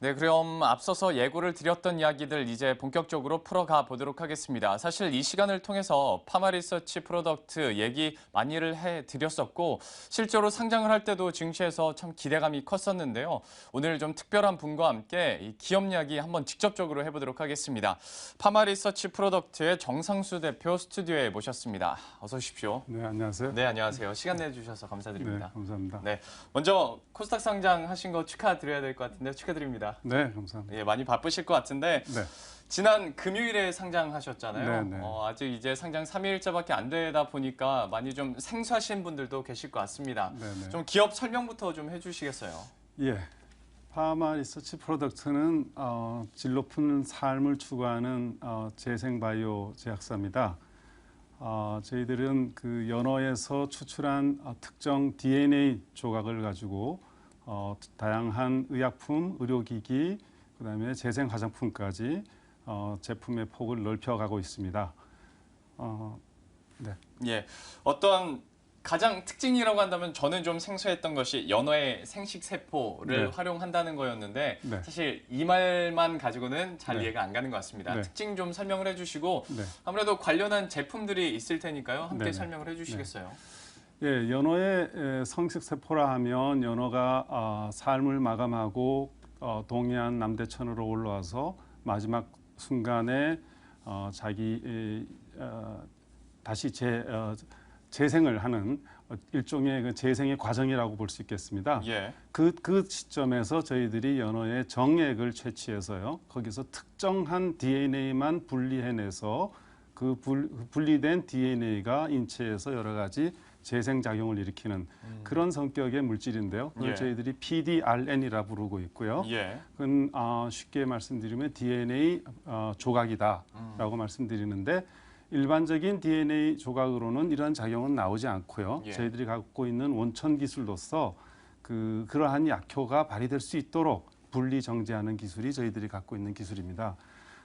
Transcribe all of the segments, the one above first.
네, 그럼 앞서서 예고를 드렸던 이야기들 이제 본격적으로 풀어가 보도록 하겠습니다. 사실 이 시간을 통해서 파마리서치 프로덕트 얘기 많이를 해드렸었고 실제로 상장을 할 때도 증시에서 참 기대감이 컸었는데요. 오늘 좀 특별한 분과 함께 이 기업 이야기 한번 직접적으로 해보도록 하겠습니다. 파마리서치 프로덕트의 정상수 대표 스튜디오에 모셨습니다. 어서 오십시오. 네, 안녕하세요. 네, 안녕하세요. 시간 내주셔서 네, 감사드립니다. 감사합니다. 네, 먼저 코스닥 상장하신 거 축하드려야 될 것 같은데요. 축하드립니다. 네, 감사합니다. 예, 많이 바쁘실 것 같은데 네, 지난 금요일에 상장하셨잖아요. 네, 네. 아직 이제 상장 3일째밖에 안 되다 보니까 많이 좀 생소하신 분들도 계실 것 같습니다. 네, 네. 좀 기업 설명부터 좀 해주시겠어요? 예, 파마 리서치 프로덕트는 질 높은 삶을 추구하는 재생바이오 제약사입니다. 저희들은 그 연어에서 추출한 특정 DNA 조각을 가지고 다양한 의약품, 의료기기, 그다음에 재생 화장품까지 제품의 폭을 넓혀가고 있습니다. 네. 예, 어떤 가장 특징이라고 한다면 저는 좀 생소했던 것이 연어의 생식세포를 네. 활용한다는 거였는데 네. 사실 이 말만 가지고는 잘 네. 이해가 안 가는 것 같습니다. 네. 특징 좀 설명을 해주시고 네. 아무래도 관련한 제품들이 있을 테니까요. 함께 네네. 설명을 해주시겠어요? 예, 연어의 성식세포라 하면 연어가 삶을 마감하고 동해안 남대천으로 올라와서 마지막 순간에 다시 재생을 하는 일종의 그 재생의 과정이라고 볼 수 있겠습니다. 예. 그 시점에서 저희들이 연어의 정액을 채취해서요. 거기서 특정한 DNA만 분리해내서 그 분리된 DNA가 인체에서 여러 가지 재생작용을 일으키는 그런 성격의 물질인데요. 그걸 예. 저희들이 PDRN이라 부르고 있고요. 예. 그건 쉽게 말씀드리면 DNA 조각이다라고 말씀드리는데 일반적인 DNA 조각으로는 이런 작용은 나오지 않고요. 예. 저희들이 갖고 있는 원천 기술로서 그러한 약효가 발휘될 수 있도록 분리 정제하는 기술이 저희들이 갖고 있는 기술입니다.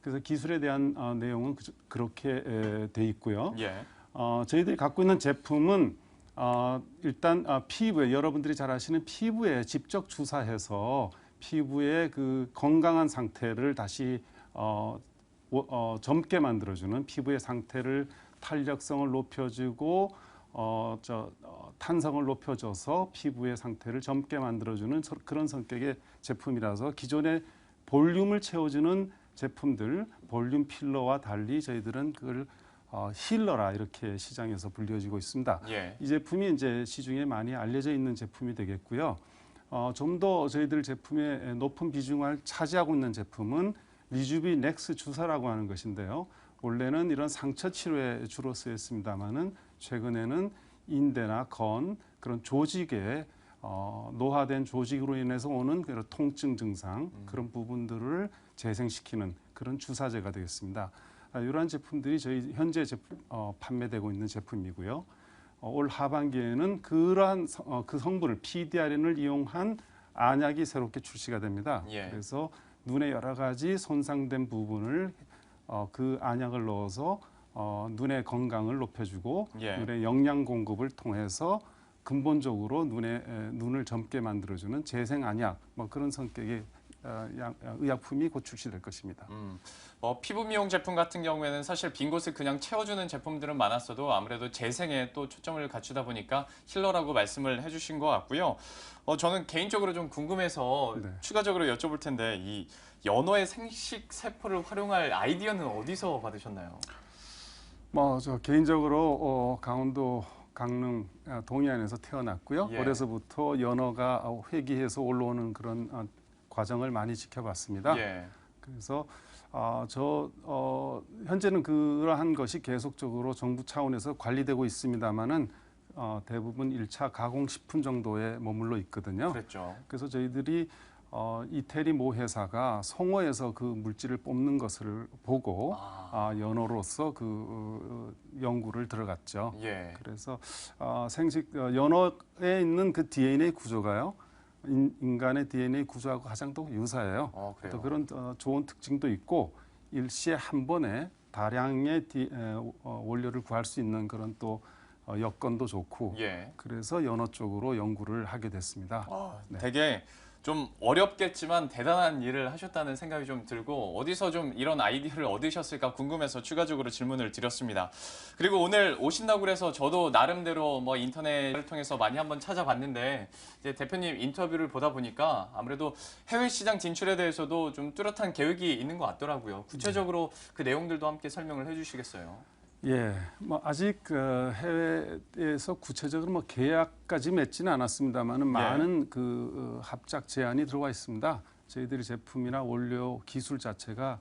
그래서 기술에 대한 내용은 그렇게 돼 있고요. 예. 저희들이 갖고 있는 제품은 일단 피부에 여러분들이 잘 아시는 피부에 직접 주사해서 피부의 그 건강한 상태를 다시 젊게 만들어주는 피부의 상태를 탄력성을 높여주고 탄성을 높여줘서 피부의 상태를 젊게 만들어주는 그런 성격의 제품이라서 기존의 볼륨을 채워주는 제품들, 볼륨 필러와 달리 저희들은 그걸 힐러라 이렇게 시장에서 불려지고 있습니다. 예. 이 제품이 이제 시중에 많이 알려져 있는 제품이 되겠고요. 좀 더 저희들 제품의 높은 비중을 차지하고 있는 제품은 리주비 넥스 주사라고 하는 것인데요. 원래는 이런 상처 치료에 주로 쓰였습니다만은 최근에는 인대나 건 그런 조직에 노화된 조직으로 인해서 오는 그런 통증 증상 그런 부분들을 재생시키는 그런 주사제가 되겠습니다. 이러한 제품들이 저희 현재 판매되고 있는 제품이고요. 올 하반기에는 그러한 그 성분을 PDRN을 이용한 안약이 새롭게 출시가 됩니다. 예. 그래서 눈의 여러 가지 손상된 부분을 그 안약을 넣어서 눈의 건강을 높여주고 예. 눈의 영양 공급을 통해서 근본적으로 눈을 젊게 만들어주는 재생 안약 그런 성격의 의약품이 곧 출시될 것입니다. 피부 미용 제품 같은 경우에는 사실 빈 곳을 그냥 채워주는 제품들은 많았어도 아무래도 재생에 또 초점을 갖추다 보니까 힐러라고 말씀을 해주신 것 같고요. 저는 개인적으로 좀 궁금해서 네. 추가적으로 여쭤볼 텐데 이 연어의 생식 세포를 활용할 아이디어는 어디서 받으셨나요? 저 개인적으로 강원도 강릉 동해안에서 태어났고요. 예. 어려서부터 연어가 회귀해서 올라오는 그런 과정을 많이 지켜봤습니다. 예. 그래서 현재는 그러한 것이 계속적으로 정부 차원에서 관리되고 있습니다만은 대부분 1차 가공식품 정도에 머물러 있거든요. 그랬죠. 그래서 저희들이 이태리 모 회사가 송어에서 그 물질을 뽑는 것을 보고 연어로서 그 연구를 들어갔죠. 예. 그래서 연어에 있는 그 DNA 구조가요. 인간의 DNA 구조하고 가장 또 유사해요. 그래요? 또 그런 좋은 특징도 있고 일시에 한 번에 다량의 원료를 구할 수 있는 그런 또 여건도 좋고 예. 그래서 연어 쪽으로 연구를 하게 됐습니다. 되게 좀 어렵겠지만 대단한 일을 하셨다는 생각이 좀 들고 어디서 좀 이런 아이디어를 얻으셨을까 궁금해서 추가적으로 질문을 드렸습니다. 그리고 오늘 오신다고 그래서 저도 나름대로 뭐 인터넷을 통해서 많이 한번 찾아봤는데 이제 대표님 인터뷰를 보다 보니까 아무래도 해외 시장 진출에 대해서도 좀 뚜렷한 계획이 있는 것 같더라고요. 구체적으로 그 내용들도 함께 설명을 해주시겠어요? 예, 뭐 아직 해외에서 구체적으로 뭐 계약까지 맺지는 않았습니다만은 많은 합작 제안이 들어와 있습니다. 저희들이 제품이나 원료 기술 자체가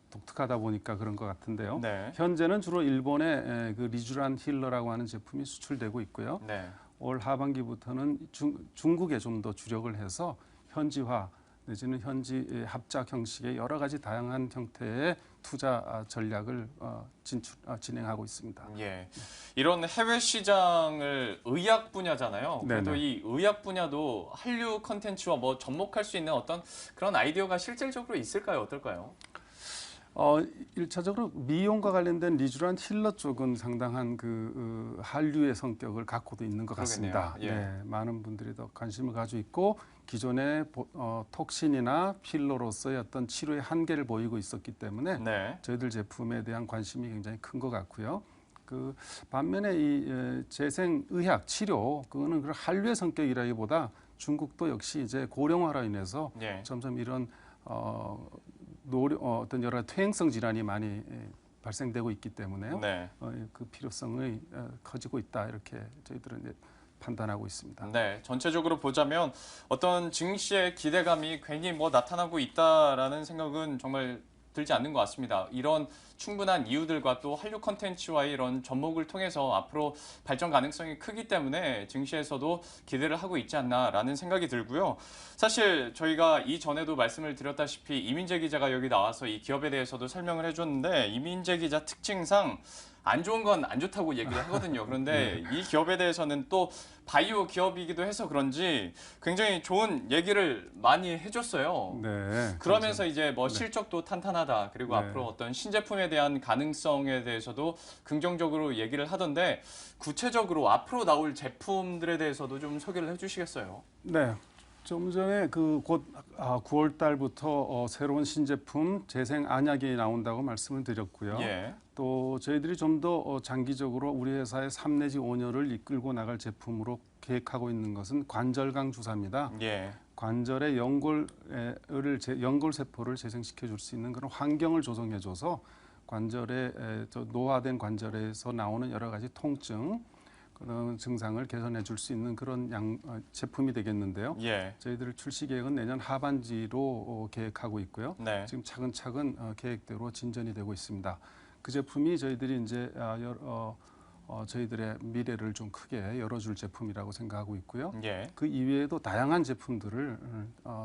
독특하다 보니까 그런 것 같은데요. 네. 현재는 주로 일본의 그 리쥬란 힐러라고 하는 제품이 수출되고 있고요. 네. 올 하반기부터는 중국에 좀 더 주력을 해서 현지화 내지는 현지 합작 형식의 여러 가지 다양한 형태의 투자 전략을 진행하고 있습니다. 예. 이런 해외 시장을 의학 분야잖아요. 그래도 네네. 이 의학 분야도 한류 컨텐츠와 뭐 접목할 수 있는 어떤 그런 아이디어가 실질적으로 있을까요? 어떨까요? 일차적으로 미용과 관련된 리쥬란 힐러 쪽은 상당한 한류의 성격을 갖고도 있는 것 같습니다. 그러겠네요. 예. 네, 많은 분들이 더 관심을 가지고 있고 기존의 톡신이나 필러로서의 어떤 치료의 한계를 보이고 있었기 때문에 네. 저희들 제품에 대한 관심이 굉장히 큰 것 같고요. 반면에 이 재생의학 치료 그거는 그런 한류의 성격이라기보다 중국도 역시 이제 고령화로 인해서 예. 점점 이런 어떤 여러 퇴행성 질환이 많이 발생되고 있기 때문에요. 네. 그 필요성이 커지고 있다 이렇게 저희들은 이제 판단하고 있습니다. 네, 전체적으로 보자면 어떤 증시의 기대감이 괜히 뭐 나타나고 있다라는 생각은 정말 들지 않는 것 같습니다. 이런 충분한 이유들과 또 한류 콘텐츠와의 이런 접목을 통해서 앞으로 발전 가능성이 크기 때문에 증시에서도 기대를 하고 있지 않나라는 생각이 들고요. 사실 저희가 이전에도 말씀을 드렸다시피 이민재 기자가 여기 나와서 이 기업에 대해서도 설명을 해줬는데 이민재 기자 특징상 안 좋은 건 안 좋다고 얘기를 하거든요. 그런데 이 기업에 대해서는 또 바이오 기업이기도 해서 그런지 굉장히 좋은 얘기를 많이 해줬어요. 네. 그러면서 이제 뭐 실적도 탄탄하다. 그리고 네. 앞으로 어떤 신제품에 대한 가능성에 대해서도 긍정적으로 얘기를 하던데 구체적으로 앞으로 나올 제품들에 대해서도 좀 소개를 해주시겠어요? 네. 좀 전에 곧 9월 달부터 새로운 신제품 재생 안약이 나온다고 말씀을 드렸고요. 예. 또 저희들이 좀 더 장기적으로 우리 회사의 3 내지 5년을 이끌고 나갈 제품으로 계획하고 있는 것은 관절강 주사입니다. 예. 관절의 연골 세포를 재생시켜 줄 수 있는 그런 환경을 조성해 줘서 관절의 노화된 관절에서 나오는 여러 가지 통증 그런 증상을 개선해 줄 수 있는 그런 제품이 되겠는데요. 예. 저희들 출시 계획은 내년 하반기로 계획하고 있고요. 네. 지금 차근차근 계획대로 진전이 되고 있습니다. 그 제품이 저희들이 이제 저희들의 미래를 좀 크게 열어줄 제품이라고 생각하고 있고요. 예. 그 이외에도 다양한 제품들을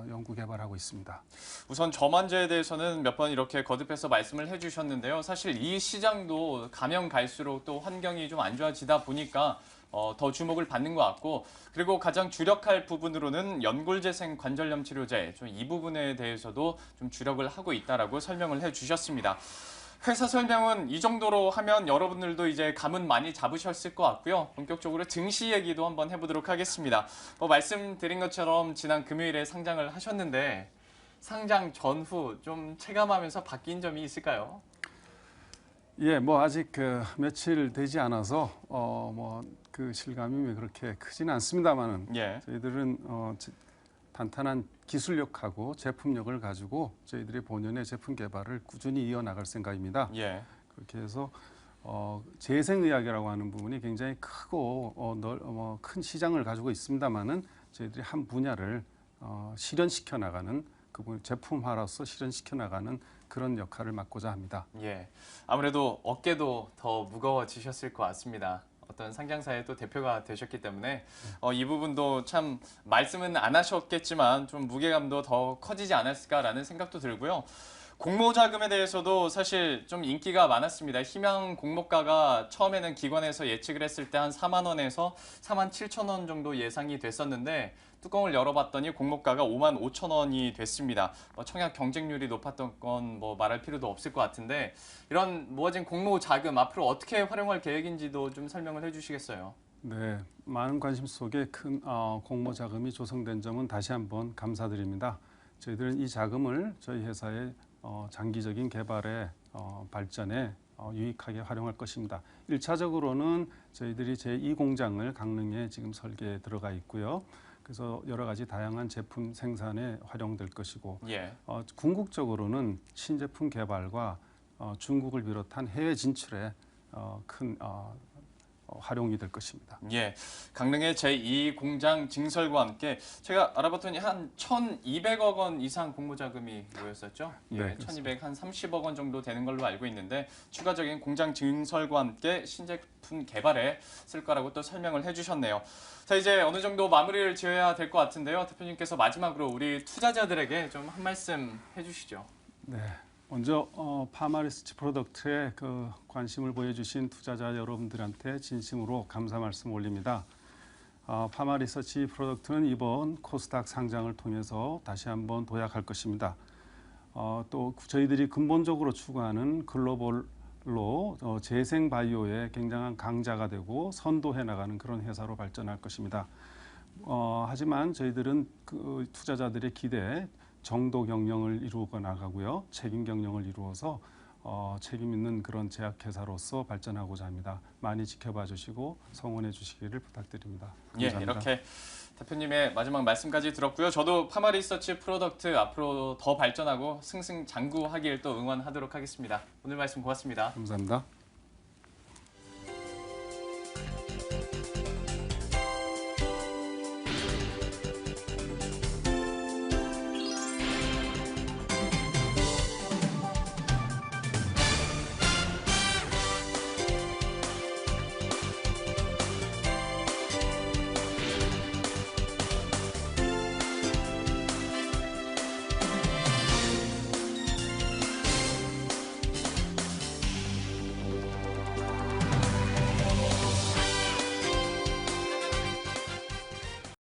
연구 개발하고 있습니다. 우선 저만제에 대해서는 몇 번 이렇게 거듭해서 말씀을 해주셨는데요. 사실 이 시장도 가면 갈수록 또 환경이 좀 안 좋아지다 보니까 더 주목을 받는 것 같고 그리고 가장 주력할 부분으로는 연골재생 관절염 치료제 이 부분에 대해서도 좀 주력을 하고 있다라고 설명을 해주셨습니다. 회사 설명은 이 정도로 하면 여러분들도 이제 감은 많이 잡으셨을 것 같고요. 본격적으로 증시 얘기도 한번 해보도록 하겠습니다. 말씀드린 것처럼 지난 금요일에 상장을 하셨는데 상장 전후 좀 체감하면서 바뀐 점이 있을까요? 예, 아직 며칠 되지 않아서 그 실감이 그렇게 크지는 않습니다만은 예. 저희들은 탄탄한 기술력하고 제품력을 가지고 저희들이 본연의 제품 개발을 꾸준히 이어나갈 생각입니다. 예. 그렇게 해서 재생의학이라고 하는 부분이 굉장히 크고 큰 시장을 가지고 있습니다만은 저희들이 한 분야를 실현시켜 나가는 제품화로서 실현시켜 나가는 그런 역할을 맡고자 합니다. 예. 아무래도 어깨도 더 무거워지셨을 것 같습니다. 어떤 상장사의 또 대표가 되셨기 때문에 이 부분도 참 말씀은 안 하셨겠지만 좀 무게감도 더 커지지 않았을까라는 생각도 들고요. 공모 자금에 대해서도 사실 좀 인기가 많았습니다. 희망 공모가가 처음에는 기관에서 예측을 했을 때 한 4만 원에서 4만 7천 원 정도 예상이 됐었는데 뚜껑을 열어봤더니 공모가가 5만 5천 원이 됐습니다. 청약 경쟁률이 높았던 건 말할 필요도 없을 것 같은데 이런 모아진 공모 자금 앞으로 어떻게 활용할 계획인지도 좀 설명을 해주시겠어요? 네, 많은 관심 속에 큰 공모 자금이 조성된 점은 다시 한번 감사드립니다. 저희들은 이 자금을 저희 회사의 장기적인 개발에 발전에 유익하게 활용할 것입니다. 1차적으로는 저희들이 제2공장을 강릉에 지금 설계에 들어가 있고요. 그래서 여러 가지 다양한 제품 생산에 활용될 것이고 예. 궁극적으로는 신제품 개발과 중국을 비롯한 해외 진출에 큰 활용이 될 것입니다. 예, 강릉의 제2공장 증설과 함께 제가 알아봤더니 한 1,200억 원 이상 공모 자금이 모였었죠. 예, 네, 1,200, 한 30억 원 정도 되는 걸로 알고 있는데 추가적인 공장 증설과 함께 신제품 개발에 쓸 거라고 또 설명을 해주셨네요. 자, 이제 어느 정도 마무리를 지어야 될 것 같은데요. 대표님께서 마지막으로 우리 투자자들에게 좀 한 말씀 해주시죠. 네. 먼저 파마리서치 프로덕트에 그 관심을 보여주신 투자자 여러분들한테 진심으로 감사 말씀 올립니다. 파마리서치 프로덕트는 이번 코스닥 상장을 통해서 다시 한번 도약할 것입니다. 또 저희들이 근본적으로 추구하는 글로벌로 재생 바이오의 굉장한 강자가 되고 선도해 나가는 그런 회사로 발전할 것입니다. 하지만 저희들은 그 투자자들의 기대에 정도 경영을 이루어 나가고요. 책임 경영을 이루어서 책임 있는 그런 제약회사로서 발전하고자 합니다. 많이 지켜봐 주시고 성원해 주시기를 부탁드립니다. 감사합니다. 예, 이렇게 대표님의 마지막 말씀까지 들었고요. 저도 파마리서치 프로덕트 앞으로 더 발전하고 승승장구하길 또 응원하도록 하겠습니다. 오늘 말씀 고맙습니다. 감사합니다.